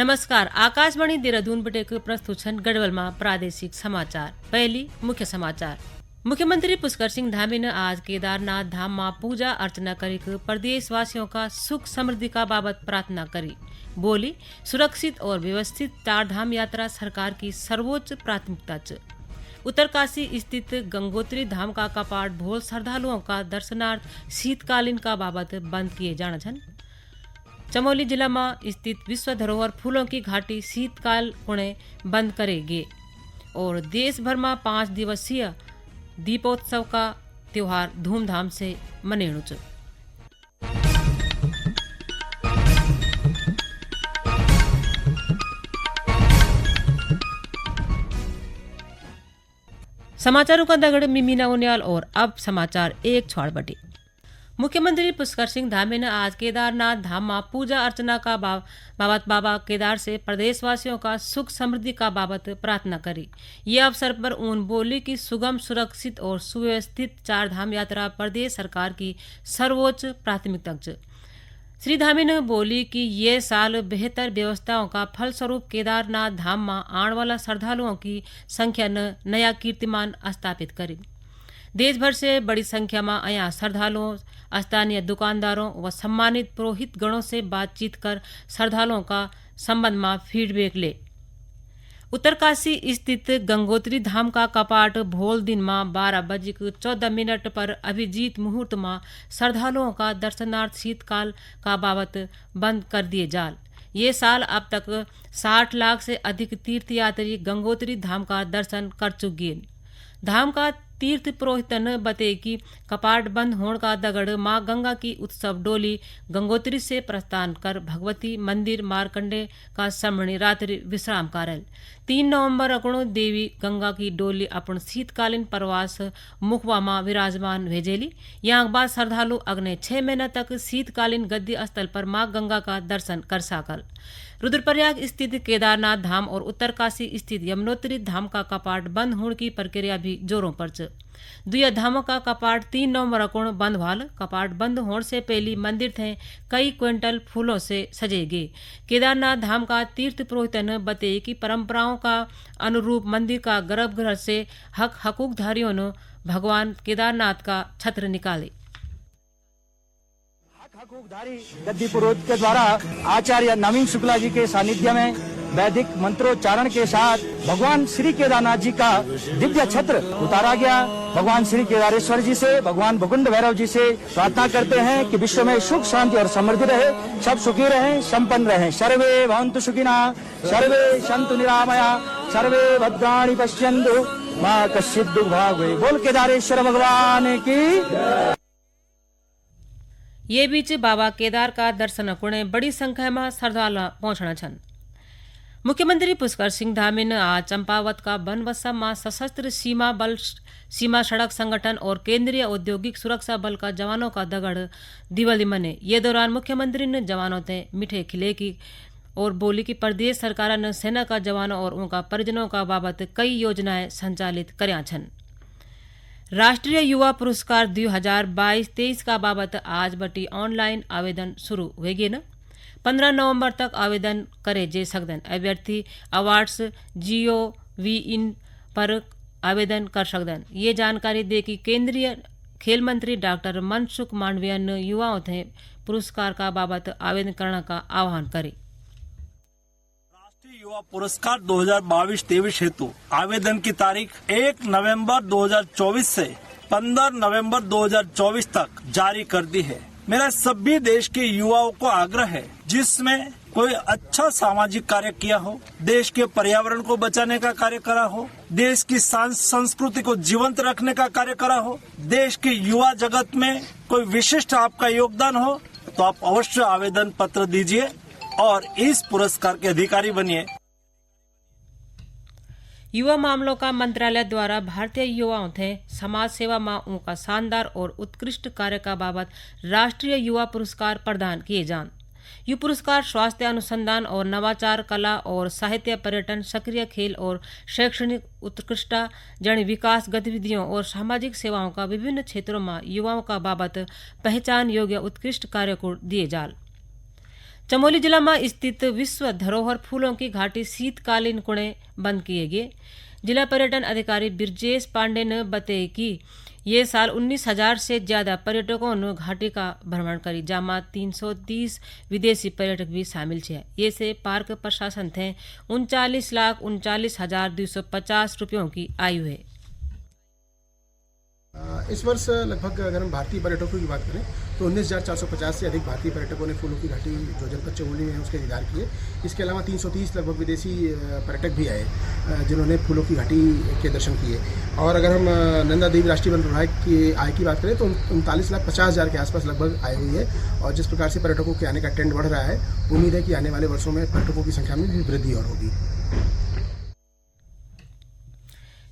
नमस्कार। आकाशवाणी देहरादून बटेक प्रस्तुत गढ़वाल में प्रादेशिक समाचार। पहली मुख्य समाचार। मुख्यमंत्री पुष्कर सिंह धामी ने आज केदारनाथ धाम में पूजा अर्चना करी प्रदेश वासियों का सुख समृद्धि का बाबत प्रार्थना करी। बोली, सुरक्षित और व्यवस्थित चार धाम यात्रा सरकार की सर्वोच्च प्राथमिकता च। उत्तरकाशी स्थित गंगोत्री धाम का कपाट भोल श्रद्धालुओं का दर्शनार्थ शीतकालीन का बाबत बंद किए जाना छन। चमोली जिला में स्थित विश्व धरोहर फूलों की घाटी शीतकाल पुणे बंद करेगी और देश भर में 5 दिवसीय दीपोत्सव का त्योहार धूमधाम से मनेणु छ। समाचारों का दगड़ मिमीना उनियाल और अब समाचार एक छोड़ बटे। मुख्यमंत्री पुष्कर सिंह धामी ने आज केदारनाथ धाम में पूजा अर्चना का बाबत बाबा केदार से प्रदेशवासियों का सुख समृद्धि का बाबत प्रार्थना करी। ये अवसर पर उन बोली कि सुगम, सुरक्षित और सुव्यवस्थित चार धाम यात्रा प्रदेश सरकार की सर्वोच्च प्राथमिकता च। श्री धामी ने बोली कि ये साल बेहतर व्यवस्थाओं का फलस्वरूप केदारनाथ धाम में आने वाला श्रद्धालुओं की संख्या ने नया कीर्तिमान स्थापित करी। देश भर से बड़ी संख्या में यहाँ श्रद्धालुओं, स्थानीय दुकानदारों व सम्मानित पुरोहित गणों से बातचीत कर श्रद्धालुओं का संबंध में फीडबैक ले। उत्तरकाशी स्थित गंगोत्री धाम का कपाट भोल दिन में 12:14 पर अभिजीत मुहूर्त में श्रद्धालुओं का दर्शनार्थ शीतकाल का बाबत बंद कर दिए जाल। ये साल अब तक 60 लाख से अधिक तीर्थयात्री गंगोत्री धाम का दर्शन कर चुके। धाम का तीर्थ पुरोहित ने बताए कि कपाट बंद होने का दगड़ मां गंगा की उत्सव डोली गंगोत्री से प्रस्थान कर भगवती मंदिर मारकंडे का समणी रात्रि विश्राम करल। 3 नवंबर अगणो देवी गंगा की डोली अपन शीतकालीन प्रवास मुखवा में विराजमान भेजेली। यहाँ बाद श्रद्धालु अगले 6 महीने तक शीतकालीन गद्दी स्थल पर मां गंगा का दर्शन कर सकल। रुद्रप्रयाग स्थित केदारनाथ धाम और उत्तरकाशी स्थित यमुनोत्री धाम का कपाट बंद होने की प्रक्रिया भी जोरों पर च। दुया धामों का कपाट 3 नवंबर को बंद भाल। कपाट बंद होने से पहले मंदिर थे कई क्विंटल फूलों से सजेगे। केदारनाथ धाम का तीर्थ पुरोहित ने बताए कि परंपराओं का अनुरूप मंदिर का गर्भगृह से हकूकधारियों ने भगवान केदारनाथ का छत्र निकाले। हकूकधारी गद्दी पुरोहित के द्वारा आचार्य नवीन शुक्ला जी के सानिध्य में वैदिक मंत्रोच्चारण के साथ भगवान श्री केदारनाथ जी का दिव्य छत्र उतारा गया। भगवान श्री केदारेश्वर जी से, भगवान भकुंड भैरव जी से प्रार्थना करते हैं कि विश्व में सुख शांति और समृद्धि रहे, सब सुखी रहें, संपन्न रहें। सर्वे भवन्तु सुखिनः, सर्वे सन्तु निरामया, सर्वे भद्राणि पश्यन्तु मा कश्चित् दुर्भाग् भवेत्। बोल केदारेश्वर भगवान की। ये बीच बाबा केदार का दर्शन कुणे बड़ी संख्या में श्रद्धालु पहुंचना छन। मुख्यमंत्री पुष्कर सिंह धामी ने आज चंपावत का बनवसा में सशस्त्र सीमा बल, सीमा सड़क संगठन और केंद्रीय औद्योगिक सुरक्षा बल का जवानों का दगड़ दिवाली मने। ये दौरान मुख्यमंत्री ने जवानों से मिठे खिले की और बोली कि प्रदेश सरकार ने सेना का जवानों और उनका परिजनों का बाबत कई योजनाएं संचालित कर्या छन। राष्ट्रीय युवा पुरस्कार 2022-23 का बाबत आज बटी ऑनलाइन आवेदन शुरू होगी न। 15 नवंबर तक आवेदन करे जे सकदन। अभ्यर्थी अवार्ड्स GOV.in पर आवेदन कर सकदन। ये जानकारी दे कि केंद्रीय खेल मंत्री डॉक्टर मनसुख मांडविया ने युवाओं से पुरस्कार का बाबत आवेदन करने का आह्वान करे। युवा पुरस्कार 2022-23 हेतु आवेदन की तारीख 1 नवंबर 2024 से 15 नवंबर 2024 तक जारी कर दी है। मेरा सभी देश के युवाओं को आग्रह है जिसमें कोई अच्छा सामाजिक कार्य किया हो, देश के पर्यावरण को बचाने का कार्य करा हो, देश की संस्कृति को जीवंत रखने का कार्य करा हो, देश के युवा जगत में कोई विशिष्ट आपका योगदान हो तो आप अवश्य आवेदन पत्र दीजिए और इस पुरस्कार के अधिकारी बनिए। युवा मामलों का मंत्रालय द्वारा भारतीय युवाओं थे समाज सेवा में उनका शानदार और उत्कृष्ट कार्य का बाबत राष्ट्रीय युवा पुरस्कार प्रदान किए जान। ये पुरस्कार स्वास्थ्य अनुसंधान और नवाचार, कला और साहित्य, पर्यटन, सक्रिय खेल और शैक्षणिक उत्कृष्टता जन विकास गतिविधियों और सामाजिक सेवाओं का विभिन्न क्षेत्रों में युवाओं का बाबत पहचान योग्य उत्कृष्ट कार्य को दिए जाल। चमोली जिला में स्थित विश्व धरोहर फूलों की घाटी शीतकालीन कुणे बंद किए गए। जिला पर्यटन अधिकारी बिरजेश पांडे ने बताया कि ये साल 19,000 से ज्यादा पर्यटकों ने घाटी का भ्रमण करी, जहाँ 330 विदेशी पर्यटक भी शामिल है। ये से पार्क प्रशासन थे 39,39,250 रुपयों की आयु है। इस वर्ष लगभग अगर हम भारतीय पर्यटकों की बात करें तो 19,450 से अधिक भारतीय पर्यटकों ने फूलों की घाटी जो जनपद चमोली में है उसके दीदार किए। इसके अलावा 330 लगभग विदेशी पर्यटक भी आए जिन्होंने फूलों की घाटी के दर्शन किए। और अगर हम नंदा देवी राष्ट्रीय वन प्रभाग की आय की बात करें तो 39,50,000 के आसपास लगभग आय हुई है। और जिस प्रकार से पर्यटकों के आने का ट्रेंड बढ़ रहा है, उम्मीद है कि आने वाले वर्षों में पर्यटकों की संख्या में भी वृद्धि और होगी।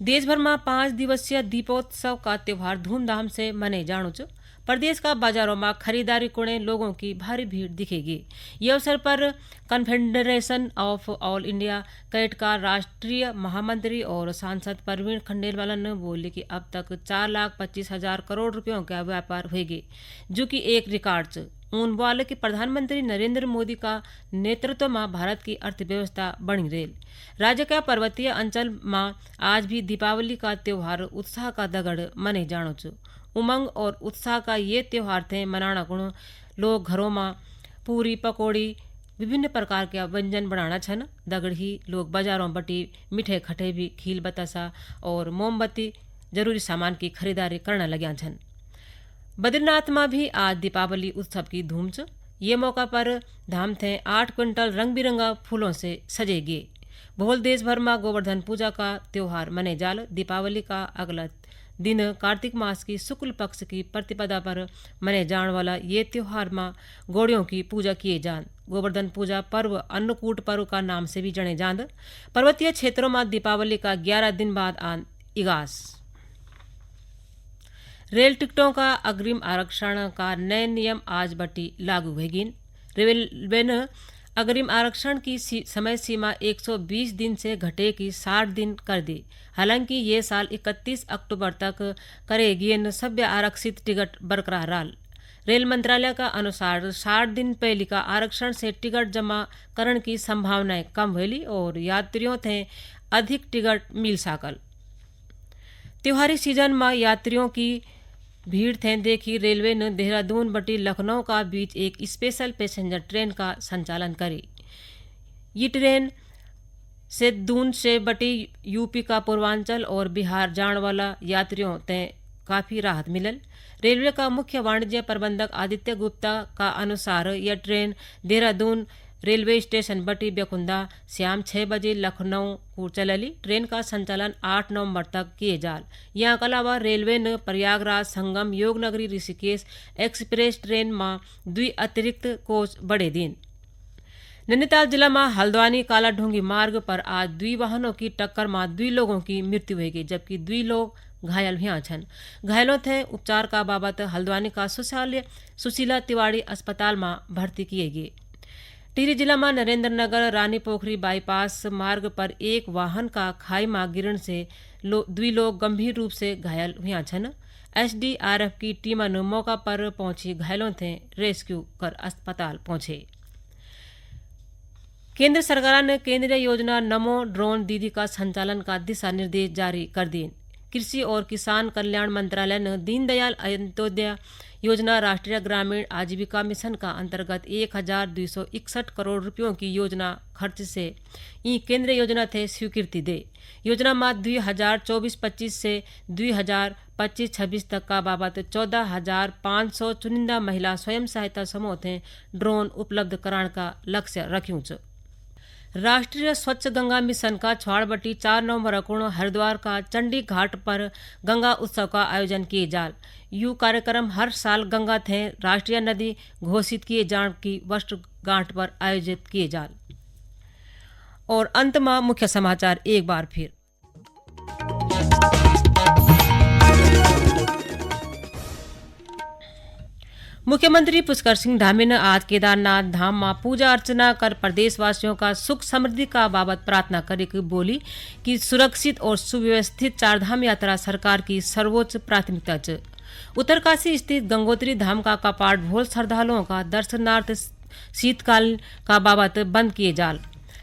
देश भर में 5 दिवसीय दीपोत्सव का त्योहार धूमधाम से मने जानो छ। प्रदेश का बाजारों में खरीदारी कोणे लोगों की भारी भीड़ दिखेगी। ये अवसर पर Confederation of All India CAIT का राष्ट्रीय महामंत्री और सांसद परवीन खंडेलवाल ने बोले कि अब तक 4,25,000 करोड़ रुपयों का व्यापार होगी, जो कि एक रिकॉर्ड छ। उन बोले कि प्रधानमंत्री नरेंद्र मोदी का नेतृत्व में भारत की अर्थव्यवस्था बनी रेल। राज्य का पर्वतीय अंचल में आज भी दीपावली का त्योहार उत्साह का दगड़ मने जानो छ। उमंग और उत्साह का ये त्योहार थे मनाना गुण लोग घरों में पूरी पकौड़ी विभिन्न प्रकार के व्यंजन बनाना छन। दगड़ ही लोग बाजारों बटी मिठे खटे भी खील बतासा और मोमबत्ती जरूरी सामान की खरीदारी करने लग्या छन। बद्रीनाथ में भी आज दीपावली उत्सव की धूम छ। ये मौका पर धाम थे 8 क्विंटल रंग बिरंगा फूलों से सजे गए। भोल देश भर में गोवर्धन पूजा का त्योहार मने जाल। दीपावली का अगला दिन कार्तिक मास की शुक्ल पक्ष की प्रतिपदा पर मने जाने वाला ये त्योहार में गौड़ियों की पूजा किए जान। गोवर्धन पूजा पर्व अन्नकूट पर्व का नाम से भी जने जान। पर्वतीय क्षेत्रों में दीपावली का 11 दिन बाद आन इगास। रेल टिकटों का अग्रिम आरक्षण का नए नियम आज बटी लागू होगी। रेलवे ने अग्रिम आरक्षण की समय सीमा 120 दिन से घटे की 60 दिन कर दी। हालांकि ये साल 31 अक्टूबर तक करेगी न सभ्य आरक्षित टिकट बरकरार रहा। रेल मंत्रालय का अनुसार 60 दिन पहले का आरक्षण से टिकट जमा करने की संभावनाएं कम हुई और यात्रियों थे अधिक टिकट मिल सकल। त्योहारी सीजन में यात्रियों की भीड़ थे देखी रेलवे ने देहरादून बटी लखनऊ का बीच एक स्पेशल पैसेंजर ट्रेन का संचालन करी। ये ट्रेन से दून से बटी यूपी का पूर्वांचल और बिहार जाने वाला यात्रियों ते काफी राहत मिलल। रेलवे का मुख्य वाणिज्य प्रबंधक आदित्य गुप्ता का अनुसार यह ट्रेन देहरादून रेलवे स्टेशन बटी बेकुंदा शाम 6 बजे लखनऊ को चलली। ट्रेन का संचालन 8 नवंबर तक किए जाल। यहाँ के अलावा रेलवे ने प्रयागराज संगम योगनगरी ऋषिकेश एक्सप्रेस ट्रेन में 2 अतिरिक्त कोच बढ़े दिन। नैनीताल जिला में हल्द्वानी कालाढूंगी मार्ग पर आज 2 वाहनों की टक्कर में 2 लोगों की मृत्यु हो गई, जबकि 2 लोग घायल हुआ छन। घायलों थे उपचार का बाबत हल्द्वानी का सुशीला तिवाड़ी अस्पताल में भर्ती किए गए। टिहरी जिला में नरेंद्र नगर रानी पोखरी बाईपास मार्ग पर एक वाहन का खाई में गिरने से 2 लोग गंभीर रूप से घायल हुआ छन। एसडीआरएफ की टीम ने मौका पर पहुंची घायलों थे रेस्क्यू कर अस्पताल पहुंचे। केंद्र सरकार ने केंद्रीय योजना नमो ड्रोन दीदी का संचालन का दिशा निर्देश जारी कर दिए। कृषि और किसान कल्याण मंत्रालय ने दीनदयाल अंत्योदय योजना राष्ट्रीय ग्रामीण आजीविका मिशन का अंतर्गत 1,261 करोड़ रुपयों की योजना खर्च से ई केंद्रीय योजना थे स्वीकृति दे। योजना में 2024-25 से 2025-26 तक का बाबत 14,500 चुनिंदा महिला स्वयं सहायता समूह थे ड्रोन उपलब्ध कराने का लक्ष्य रख्यूं छ। राष्ट्रीय स्वच्छ गंगा मिशन का छवाड़बटी 4 नवंबर को हरिद्वार का चंडी घाट पर गंगा उत्सव का आयोजन किए जाल। यू कार्यक्रम हर साल गंगा थे राष्ट्रीय नदी घोषित किए जाने की वर्षगांठ पर आयोजित किए जाल। और अंत में मुख्य समाचार एक बार फिर। मुख्यमंत्री पुष्कर सिंह धामी ने आज केदारनाथ धाम में पूजा अर्चना कर प्रदेशवासियों का सुख समृद्धि का बाबत प्रार्थना करे की बोली कि सुरक्षित और सुव्यवस्थित चारधाम यात्रा सरकार की सर्वोच्च प्राथमिकता है। उत्तरकाशी स्थित गंगोत्री धाम का कपाट भोल श्रद्धालुओं का दर्शनार्थ शीतकाल का बाबत बंद किए जाल।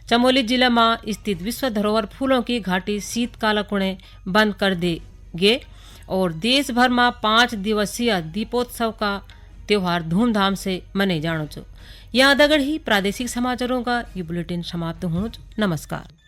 चमोली जिला में स्थित विश्व धरोहर फूलों की घाटी शीतकाल कुणे बंद कर दी गए और देश भर में 5 दिवसीय दीपोत्सव का त्योहार धूमधाम से मने जानो छो। यहाँ दगड़ ही प्रादेशिक समाचारों का ये बुलेटिन समाप्त हो। नमस्कार।